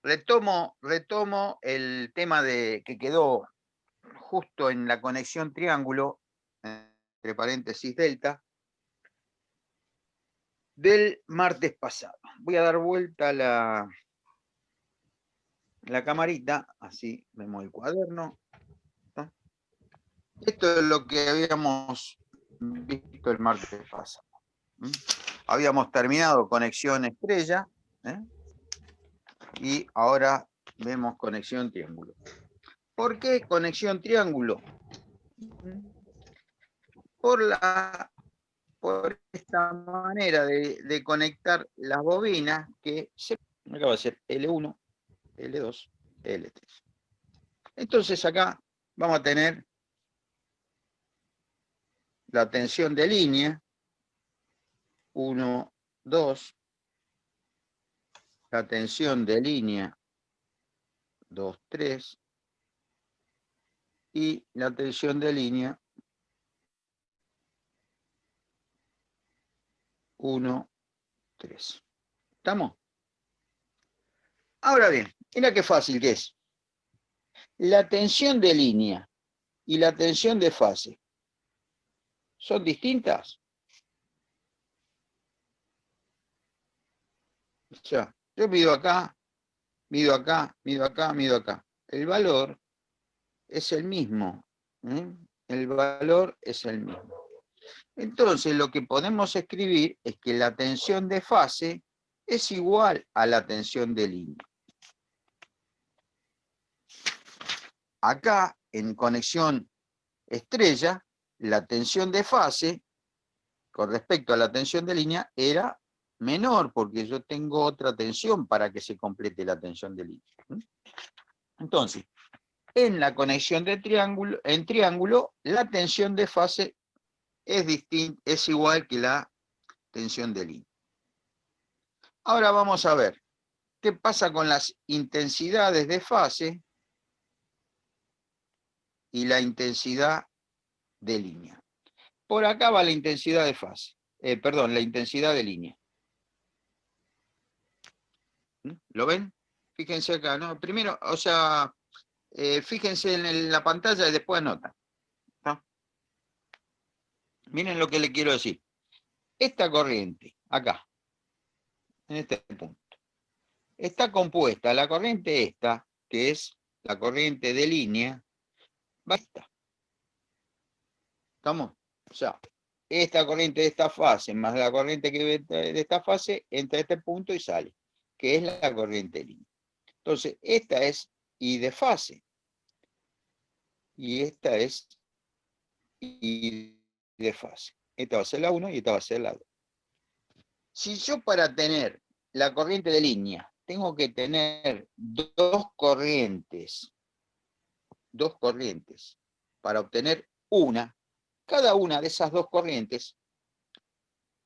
retomo el tema de que quedó justo en la conexión triángulo, entre paréntesis delta, del martes pasado. Voy a dar vuelta la camarita, así vemos el cuaderno. ¿Está? Esto es lo que habíamos visto el martes pasado. Habíamos terminado conexión estrella, y ahora vemos conexión triángulo. ¿Por qué conexión triángulo? Por esta manera de conectar las bobinas que acá va a ser L1, L2, L3. Entonces acá vamos a tener la tensión de línea, 1, 2, la tensión de línea, 2, 3, y la tensión de línea, 1, 3. ¿Estamos? Ahora bien, mira qué fácil que es. La tensión de línea y la tensión de fase, ¿son distintas? O sea, yo mido acá, mido acá, mido acá, mido acá. El valor es el mismo. El valor es el mismo. Entonces, lo que podemos escribir es que la tensión de fase es igual a la tensión de línea. Acá, en conexión estrella, la tensión de fase, con respecto a la tensión de línea, era menor, porque yo tengo otra tensión para que se complete la tensión de línea. Entonces, en la conexión de triángulo, en triángulo, la tensión de fase es igual que la tensión de línea. Ahora vamos a ver qué pasa con las intensidades de fase y la intensidad de línea. Por acá va la intensidad de fase, perdón, la intensidad de línea. ¿Lo ven? Fíjense acá, ¿no? Primero, o sea, fíjense en la pantalla y después anotan. ¿Está? Miren lo que le quiero decir. Esta corriente, acá, en este punto, está compuesta, la corriente esta, que es la corriente de línea, va a esta. ¿Estamos? O sea, esta corriente de esta fase más la corriente que ve de esta fase entra a este punto y sale, que es la corriente de línea. Entonces, esta es I de fase. Y esta es I de fase. Esta va a ser la 1 y esta va a ser la 2. Si yo para tener la corriente de línea tengo que tener dos corrientes para obtener una, cada una de esas dos corrientes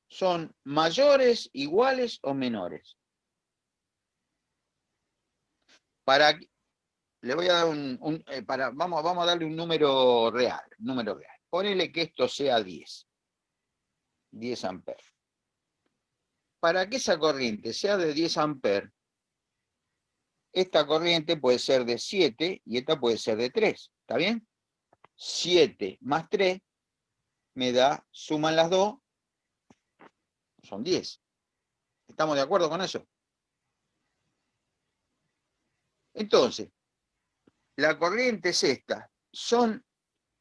son mayores, iguales o menores. Le voy a dar vamos a darle un número real. Ponele que esto sea 10 amperes. Para que esa corriente sea de 10 amperes, esta corriente puede ser de 7 y esta puede ser de 3. ¿Está bien? 7 más 3 me da, suman las dos, son 10. ¿Estamos de acuerdo con eso? Entonces, la corriente es esta. ¿Son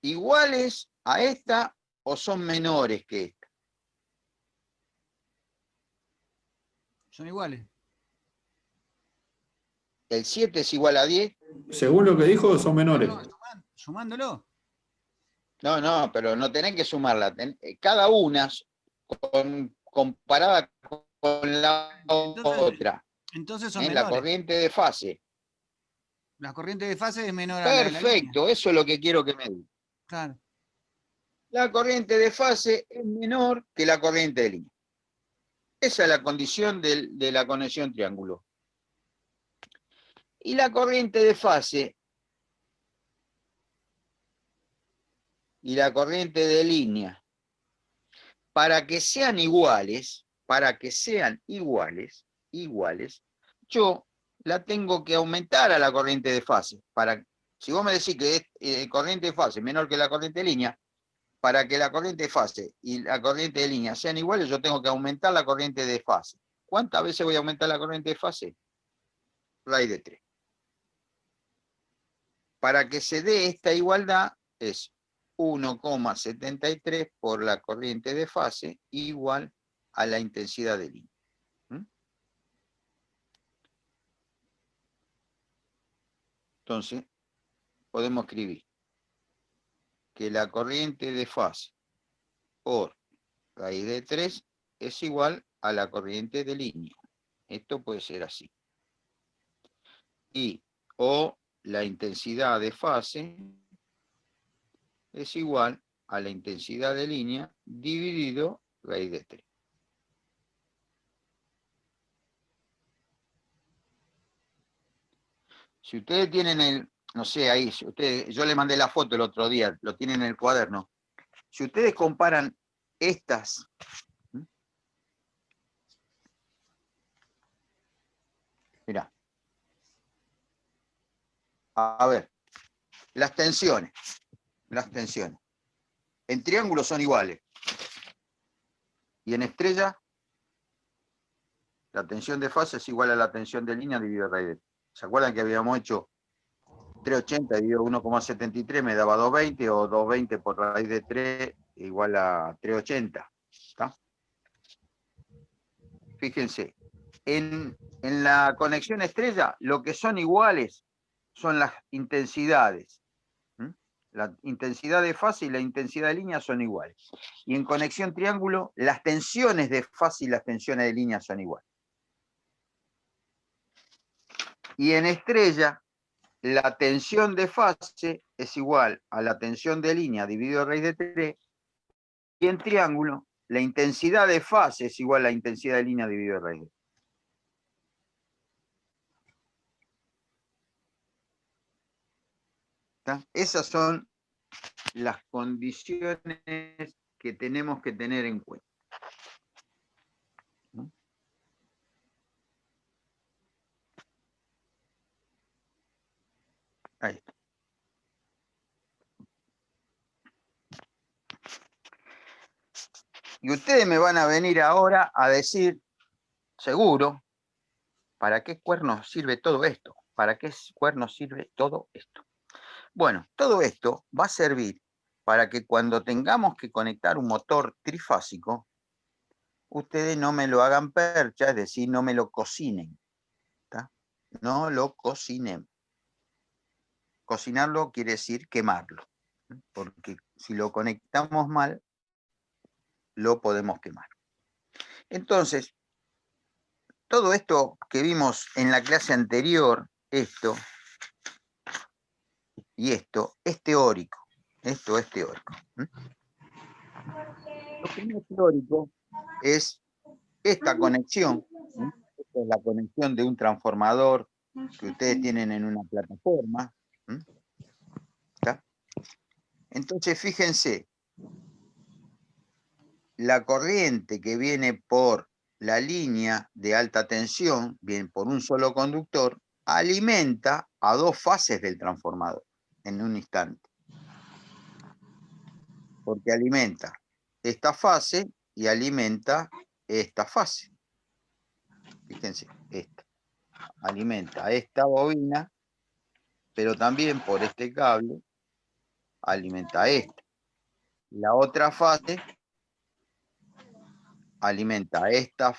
iguales a esta o son menores que esta? Son iguales. ¿El 7 es igual a 10? Según lo que dijo, son menores. No, sumándolo. No, pero no tenés que sumarla. Cada una comparada con la otra. Entonces son En menores. la corriente de fase. La corriente de fase es menor a la de la línea. Perfecto, eso es lo que quiero que me diga. Claro. La corriente de fase es menor que la corriente de línea. Esa es la condición de la conexión triángulo. Y la corriente de fase y la corriente de línea, para que sean iguales, yo la tengo que aumentar a la corriente de fase. Si vos me decís que es corriente de fase menor que la corriente de línea, para que la corriente de fase y la corriente de línea sean iguales, yo tengo que aumentar la corriente de fase. ¿Cuántas veces voy a aumentar la corriente de fase? Raíz de 3. Para que se dé esta igualdad es 1,73 por la corriente de fase igual a la intensidad de línea. Entonces, podemos escribir que la corriente de fase por raíz de 3 es igual a la corriente de línea. Esto puede ser así. O la intensidad de fase es igual a la intensidad de línea dividido raíz de 3. Si ustedes tienen no sé, ahí, yo le mandé la foto el otro día, lo tienen en el cuaderno. Si ustedes comparan estas, mirá, a ver, las tensiones. En triángulos son iguales. Y en estrella, la tensión de fase es igual a la tensión de línea dividido raíz de 3. ¿Se acuerdan que habíamos hecho 380 dividido 1,73 me daba 220, o 220 por raíz de 3 igual a 380? ¿Está? Fíjense, en la conexión estrella, lo que son iguales son las intensidades. La intensidad de fase y la intensidad de línea son iguales. Y en conexión triángulo, las tensiones de fase y las tensiones de línea son iguales. Y en estrella, la tensión de fase es igual a la tensión de línea dividido raíz de 3. Y en triángulo, la intensidad de fase es igual a la intensidad de línea dividido raíz de 3. ¿Está? Esas son las condiciones que tenemos que tener en cuenta. Ahí está. Y ustedes me van a venir ahora a decir, seguro, ¿para qué cuernos sirve todo esto? ¿Para qué cuernos sirve todo esto? Bueno, todo esto va a servir para que cuando tengamos que conectar un motor trifásico, ustedes no me lo hagan percha, es decir, no me lo cocinen. ¿Tá? No lo cocinen. Cocinarlo quiere decir quemarlo, porque si lo conectamos mal, lo podemos quemar. Entonces, todo esto que vimos en la clase anterior, esto y esto, es teórico. Esto es teórico. Lo que no es teórico es esta conexión. Esta es la conexión de un transformador que ustedes tienen en una plataforma. ¿Está? Entonces, fíjense, la corriente que viene por la línea de alta tensión, viene por un solo conductor, alimenta a dos fases del transformador en un instante. Porque alimenta esta fase y alimenta esta fase. Fíjense, esta. Alimenta a esta bobina, pero también por este cable alimenta a esta. La otra fase alimenta a esta,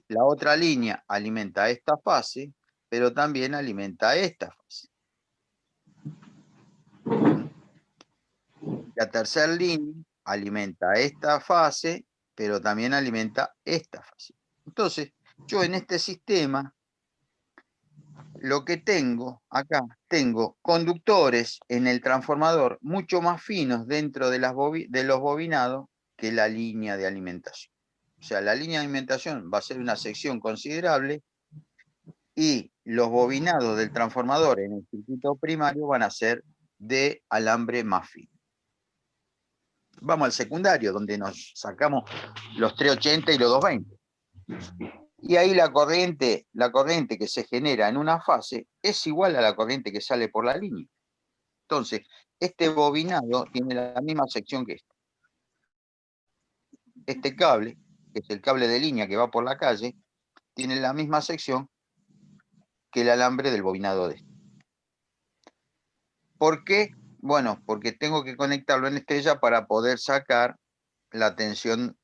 la otra línea alimenta a esta fase, pero también alimenta a esta fase. La tercera línea alimenta a esta fase, pero también alimenta esta fase. Entonces, yo en este sistema, lo que tengo acá, tengo conductores en el transformador mucho más finos dentro de los bobinados que la línea de alimentación. O sea, la línea de alimentación va a ser una sección considerable y los bobinados del transformador en el circuito primario van a ser de alambre más fino. Vamos al secundario, donde nos sacamos los 380 y los 220. Y ahí la corriente que se genera en una fase es igual a la corriente que sale por la línea. Entonces, este bobinado tiene la misma sección que este. Este cable, que es el cable de línea que va por la calle, tiene la misma sección que el alambre del bobinado de este. ¿Por qué? Bueno, porque tengo que conectarlo en estrella para poder sacar la tensión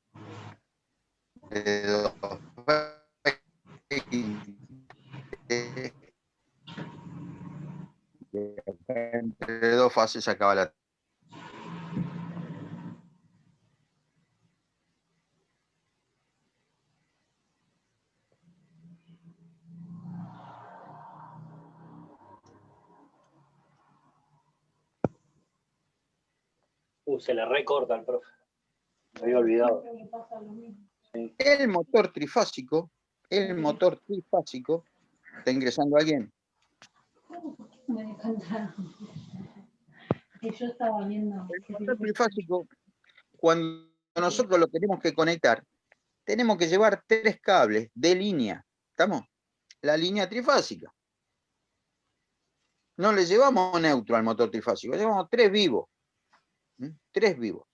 de 220. Entre dos fases se acaba la... Se le recorta al profe. Me había olvidado. Sí. El motor trifásico, ¿está ingresando alguien? Me encantaron. Y yo estaba viendo. El motor trifásico, cuando nosotros lo tenemos que conectar, tenemos que llevar 3 cables de línea. ¿Estamos? La línea trifásica. No le llevamos neutro al motor trifásico, le llevamos 3 vivos. 3 vivos.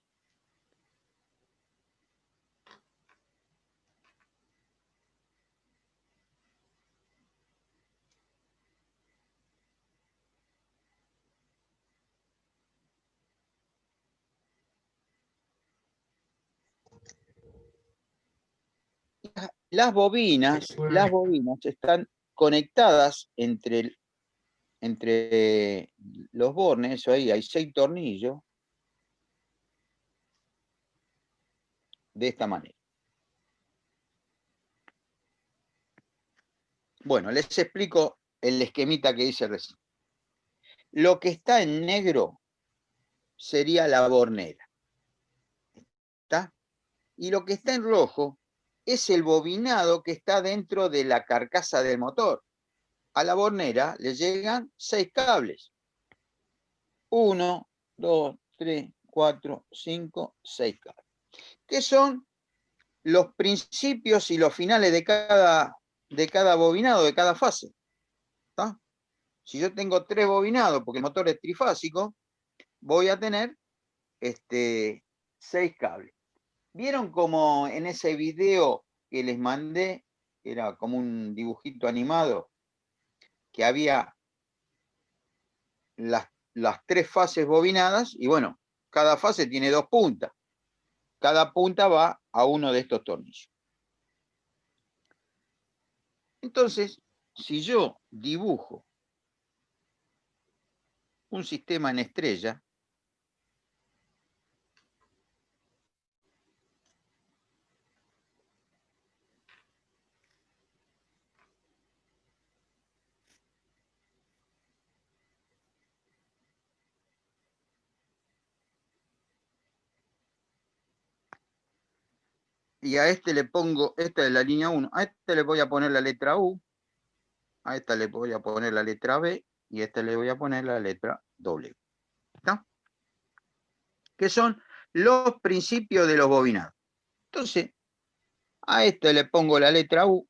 Las bobinas están conectadas entre los bornes, ahí hay 6 tornillos, de esta manera. Bueno, les explico el esquemita que hice recién. Lo que está en negro sería la bornera. ¿Está? Y lo que está en rojo es el bobinado que está dentro de la carcasa del motor. A la bornera le llegan 6 cables. 1, 2, 3, 4, 5, 6 cables. Que son los principios y los finales de cada bobinado, de cada fase. ¿Está? Si yo tengo 3 bobinados, porque el motor es trifásico, voy a tener 6 cables. ¿Vieron como en ese video que les mandé, que era como un dibujito animado, que había las 3 fases bobinadas? Y bueno, cada fase tiene 2 puntas. Cada punta va a uno de estos tornillos. Entonces, si yo dibujo un sistema en estrella, y a este le pongo, esta es la línea 1, a este le voy a poner la letra U, a esta le voy a poner la letra B, y a esta le voy a poner la letra W. ¿Está? Que son los principios de los bobinados. Entonces, a esta le pongo la letra U,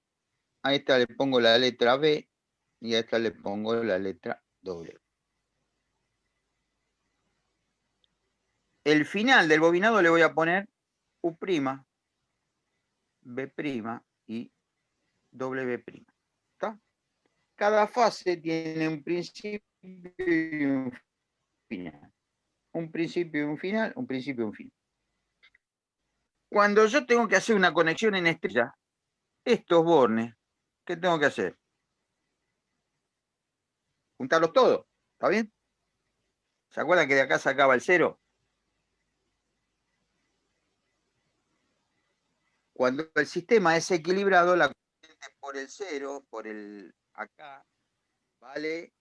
a esta le pongo la letra B, y a esta le pongo la letra W. El final del bobinado le voy a poner U', B' y W'. ¿Está? Cada fase tiene un principio y un final. Un principio y un final, un principio y un final. Cuando yo tengo que hacer una conexión en estrella, estos bornes, ¿qué tengo que hacer? Juntarlos todos, ¿está bien? ¿Se acuerdan que de acá sacaba el 0? Cuando el sistema es equilibrado, la corriente por el 0, por el acá, vale.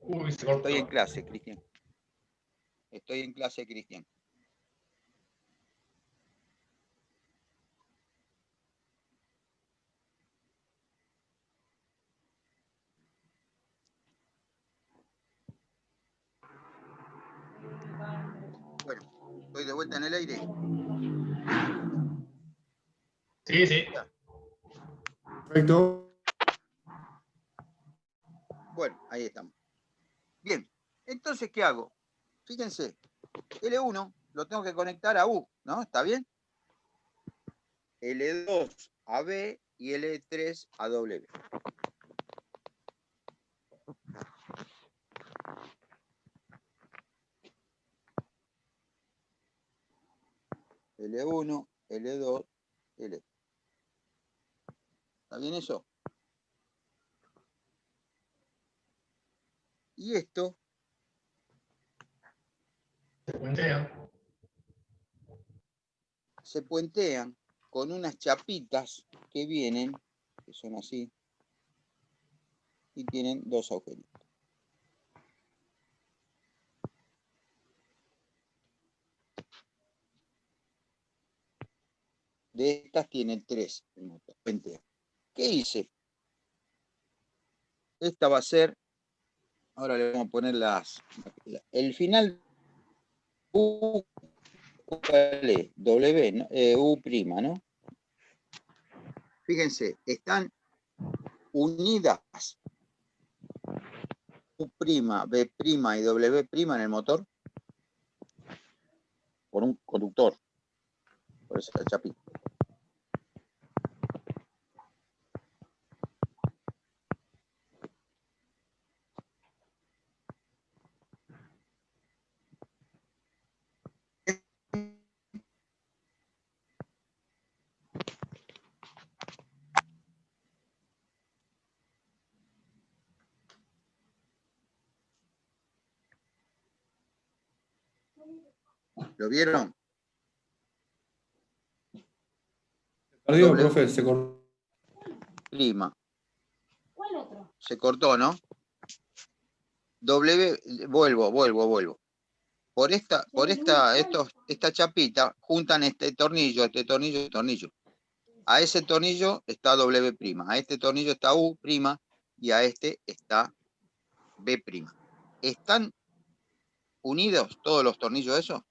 Uy, se Estoy cortó. en clase, Cristian. Estoy en clase, Cristian. Bueno, estoy de vuelta en el aire. Sí, sí. Perfecto. Bueno, ahí estamos. Bien, entonces, ¿qué hago? Fíjense, L1 lo tengo que conectar a U, ¿no? ¿Está bien? L2 a B y L3 a W. L1, L2, L3. ¿Está bien eso? Y esto Se puentea. se puentean con unas chapitas que vienen, que son así, y tienen dos agujeritos. De estas tienen tres el motor, puentea. ¿Qué hice? Esta va a ser, ahora le vamos a poner el final U, ¿cuál es? W, ¿no? U', ¿no? Fíjense, están unidas U', B' y W' en el motor por un conductor, por esa chapita. ¿Lo vieron? Perdido, W'. profe, se cortó. ¿Cuál otro? Se cortó, ¿no? Vuelvo. Por esta chapita juntan este tornillo, este tornillo. A ese tornillo está W', a este tornillo está U', y a este está B'. ¿Están unidos todos los tornillos esos?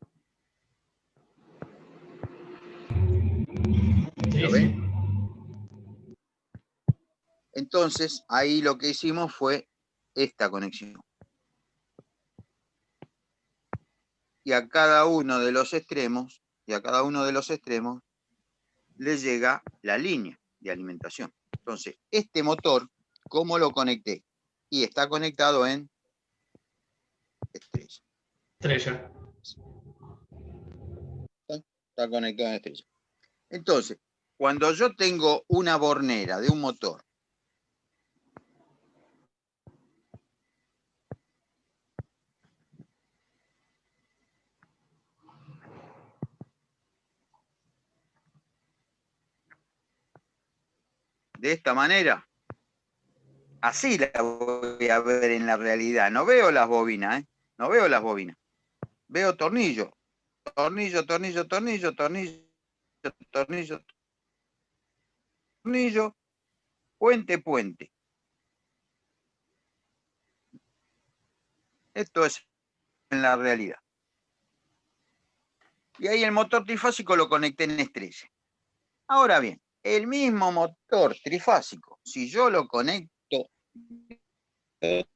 Sí, ¿Lo sí. ven? Entonces, ahí lo que hicimos fue esta conexión. Y a cada uno de los extremos, le llega la línea de alimentación. Entonces, este motor, ¿cómo lo conecté? Y está conectado en estrella. Estrella. Está conectado en estrella. Entonces, cuando yo tengo una bornera de un motor, de esta manera, así la voy a ver en la realidad. No veo las bobinas, ¿eh? No veo las bobinas. Veo tornillo, tornillo, puente. Esto es en la realidad. Y ahí el motor trifásico lo conecté en estrella. Ahora bien, el mismo motor trifásico, si yo lo conecto de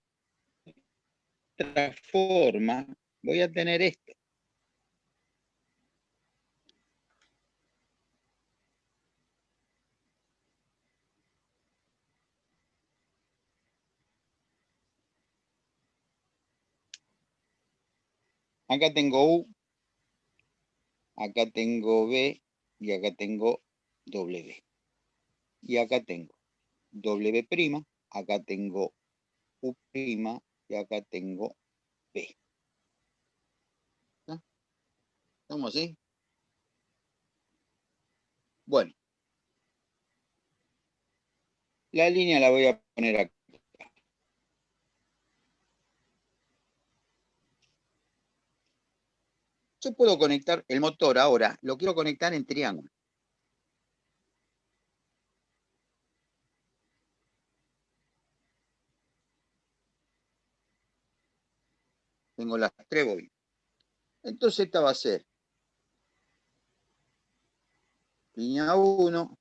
otra forma, voy a tener esto. Acá tengo U, acá tengo B y acá tengo W. Y acá tengo W', acá tengo U' y acá tengo B. ¿Está? ¿Estamos así? Bueno, la línea la voy a poner acá. Yo puedo conectar el motor ahora, lo quiero conectar en triángulo. Tengo las tres bobinas. Entonces esta va a ser línea 1,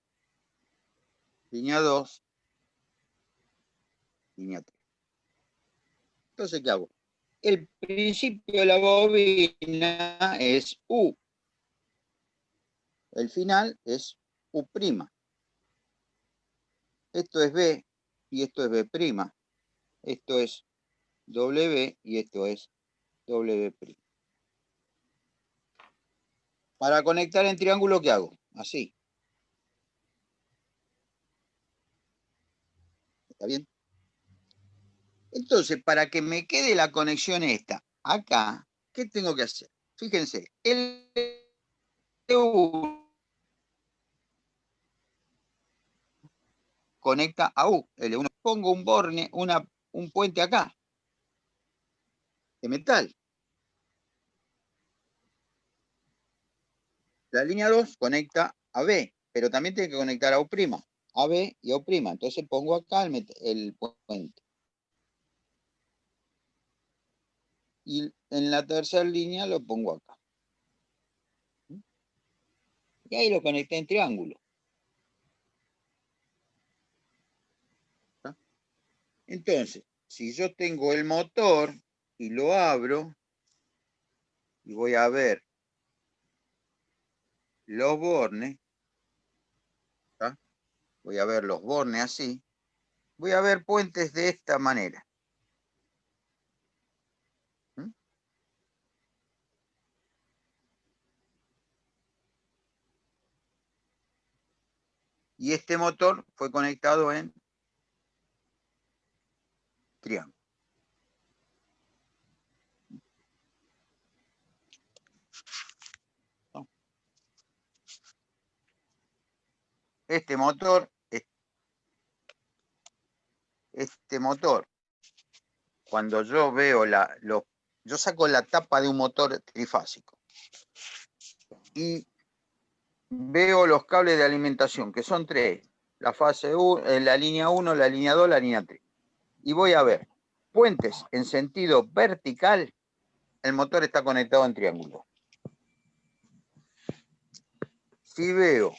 línea 2, línea 3. Entonces, ¿qué hago? El principio de la bobina es U. El final es U'. Esto es B y esto es B'. Esto es W y esto es W'. Para conectar en triángulo, ¿qué hago? Así. ¿Está bien? Entonces, para que me quede la conexión esta, acá, ¿qué tengo que hacer? Fíjense, el U conecta a U. L1. Pongo un borne, un puente acá, de metal. La línea 2 conecta a B, pero también tiene que conectar a U', a B y a U'. Entonces pongo acá el puente. Y en la tercera línea lo pongo acá. Y ahí lo conecté en triángulo. ¿Está? Entonces, si yo tengo el motor y lo abro, y voy a ver los bornes, ¿está? Voy a ver los bornes así, voy a ver puentes de esta manera. ¿Mm? Y este motor fue conectado en triángulo. ¿No? Este motor, cuando yo veo yo saco la tapa de un motor trifásico y veo los cables de alimentación, que son 3, la fase 1, la línea 1, la línea 2, la línea 3. Y voy a ver puentes en sentido vertical, el motor está conectado en triángulo. Si veo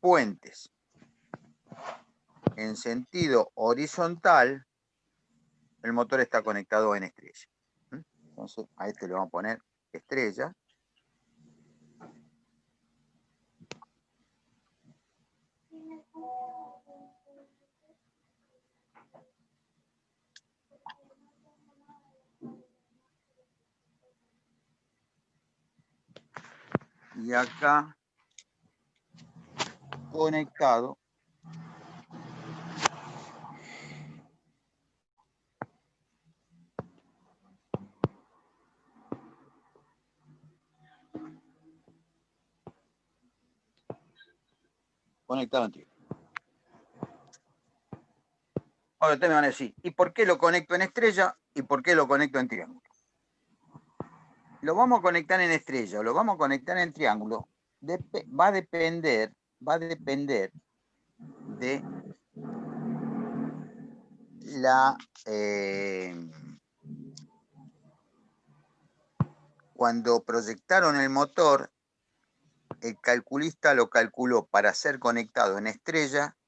puentes en sentido horizontal, el motor está conectado en estrella. Entonces, a este le vamos a poner estrella. Y acá, conectado en triángulo. Ahora ustedes me van a decir, ¿y por qué lo conecto en estrella y por qué lo conecto en triángulo? Lo vamos a conectar en estrella o lo vamos a conectar en triángulo, va a depender de cuando proyectaron el motor, el calculista lo calculó para ser conectado en estrella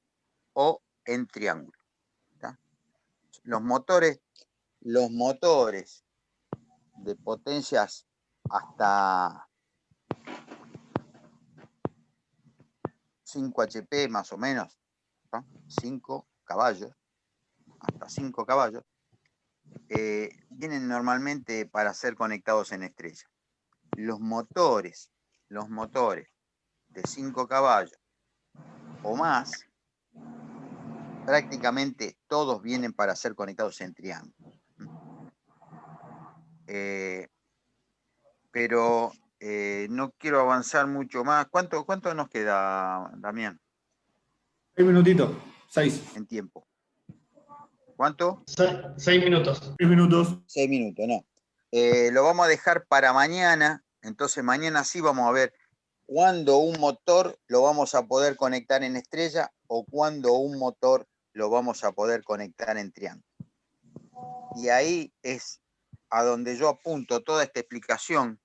o en triángulo. ¿Está? Los motores de potencias hasta 5 HP más o menos, ¿no? 5 caballos, hasta 5 caballos, vienen normalmente para ser conectados en estrella. Los motores de 5 caballos o más, prácticamente todos vienen para ser conectados en triángulo. Pero no quiero avanzar mucho más. ¿Cuánto nos queda, Damián? 6 minutitos. 6. En tiempo. ¿Cuánto? 6 minutos. 6 minutos. 6 minutos, no. Lo vamos a dejar para mañana. Entonces mañana sí vamos a ver cuándo un motor lo vamos a poder conectar en estrella o cuándo un motor lo vamos a poder conectar en triángulo. Y ahí es a donde yo apunto toda esta explicación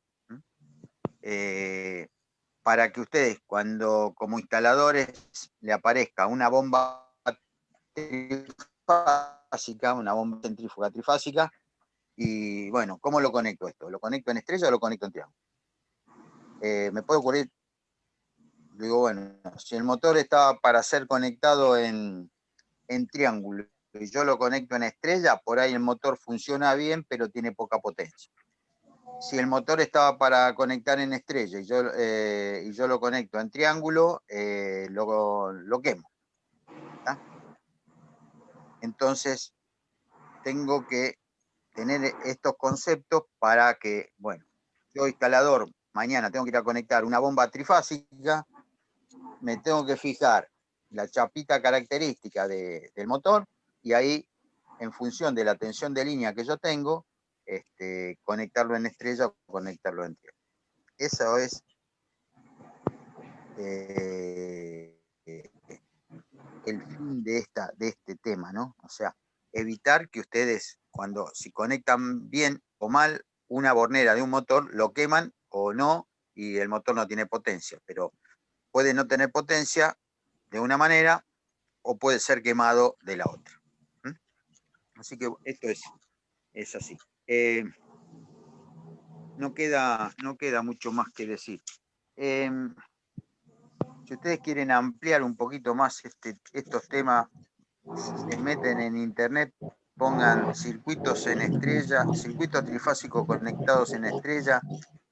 para que ustedes, cuando como instaladores le aparezca una bomba trifásica, una bomba centrífuga trifásica, y bueno, ¿cómo lo conecto esto? ¿Lo conecto en estrella o lo conecto en triángulo? Me puede ocurrir, digo, bueno, si el motor estaba para ser conectado en triángulo y yo lo conecto en estrella, por ahí el motor funciona bien, pero tiene poca potencia. Si el motor estaba para conectar en estrella y yo lo conecto en triángulo, lo quemo. ¿Tá? Entonces, tengo que tener estos conceptos para que, bueno, yo instalador, mañana tengo que ir a conectar una bomba trifásica, me tengo que fijar la chapita característica del motor y ahí, en función de la tensión de línea que yo tengo, conectarlo en estrella o conectarlo en triángulo. Eso es el fin de este tema, ¿no? O sea, evitar que ustedes, si conectan bien o mal una bornera de un motor, lo queman o no, y el motor no tiene potencia, pero puede no tener potencia de una manera o puede ser quemado de la otra. Así que esto es así. No queda mucho más que decir. Si ustedes quieren ampliar un poquito más estos temas, se meten en internet, pongan circuitos en estrella, circuitos trifásicos conectados en estrella,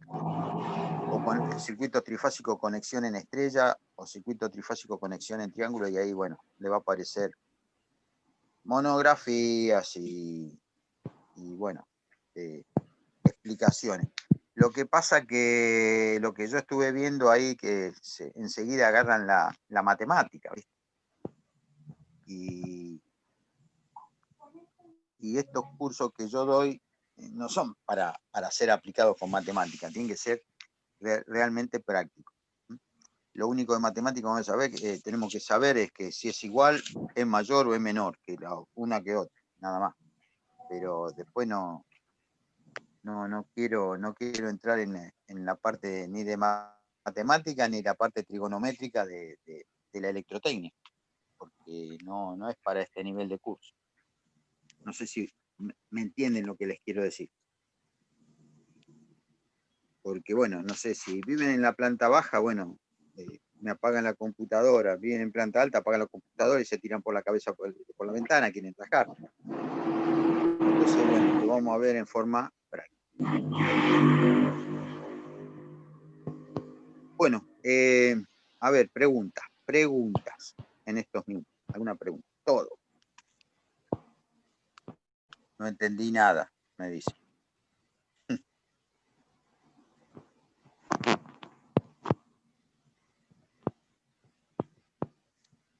o con circuito trifásico conexión en estrella, o circuito trifásico conexión en triángulo, y ahí, bueno, le va a aparecer monografías y bueno, explicaciones. Lo que pasa que lo que yo estuve viendo ahí, que enseguida agarran la matemática, ¿viste? Y estos cursos que yo doy no son para ser aplicados con matemática, tienen que ser realmente prácticos. Lo único de matemática tenemos que saber es que si es igual, es mayor o es menor que una que otra, nada más. Pero después no quiero entrar en la parte ni de matemática ni la parte trigonométrica de la electrotecnia, porque no es para este nivel de curso. No sé si me entienden lo que les quiero decir. Porque, bueno, no sé, si viven en la planta baja, bueno, me apagan la computadora. Viven en planta alta, apagan la computadora y se tiran por la cabeza por la ventana, quieren trabajar. Entonces, bueno, lo vamos a ver en forma práctica. Bueno, a ver, preguntas en estos minutos. ¿Alguna pregunta? Todo. No entendí nada, me dice.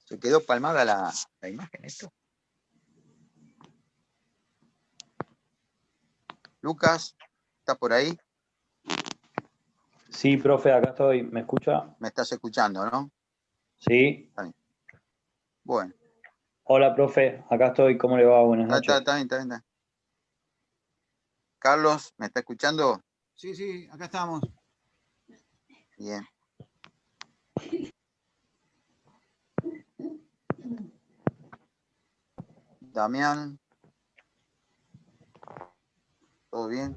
¿Se quedó palmada la imagen esto? Lucas, ¿estás por ahí? Sí, profe, acá estoy. ¿Me escucha? Me estás escuchando, ¿no? Sí. Está bien. Bueno. Hola, profe, acá estoy. ¿Cómo le va? Buenas noches. Está bien. Carlos, ¿me está escuchando? Sí, acá estamos. Bien. Damián. ¿Todo bien?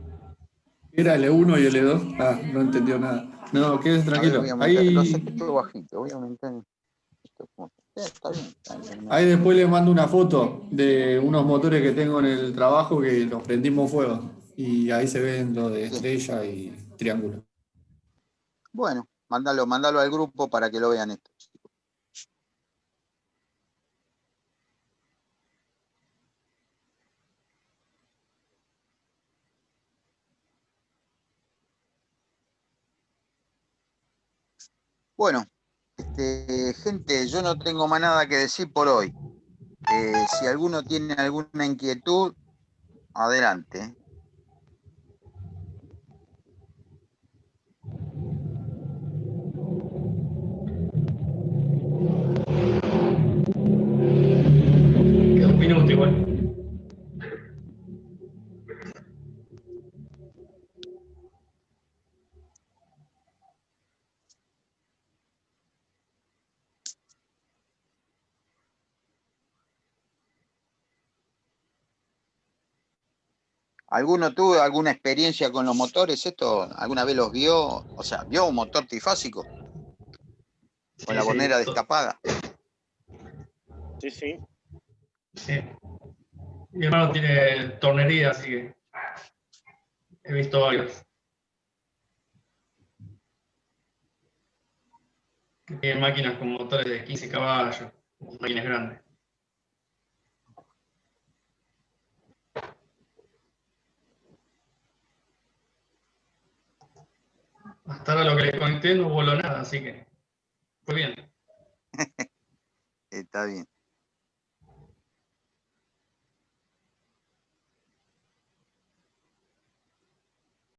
Era L1 y L2. Ah, no entendió nada. No, quédese tranquilo. Voy a aumentar. Lo sé que estoy bajito. Voy a aumentar. Está bien. Ahí después les mando una foto de unos motores que tengo en el trabajo que los prendimos fuego. Y ahí se ven lo de estrella y triángulo. Bueno, mándalo al grupo para que lo vean esto. Bueno, gente, yo no tengo más nada que decir por hoy. Si alguno tiene alguna inquietud, adelante. Queda un minuto igual. ¿Alguno tuvo alguna experiencia con los motores? ¿Esto alguna vez los vio? O sea, ¿vio un motor trifásico? Con la bornera destapada. Sí, sí. Sí. Mi hermano tiene tornería, así que he visto varios. Que tienen máquinas con motores de 15 caballos, máquinas grandes. Hasta ahora lo que les conté no voló nada, así que fue bien. Está bien.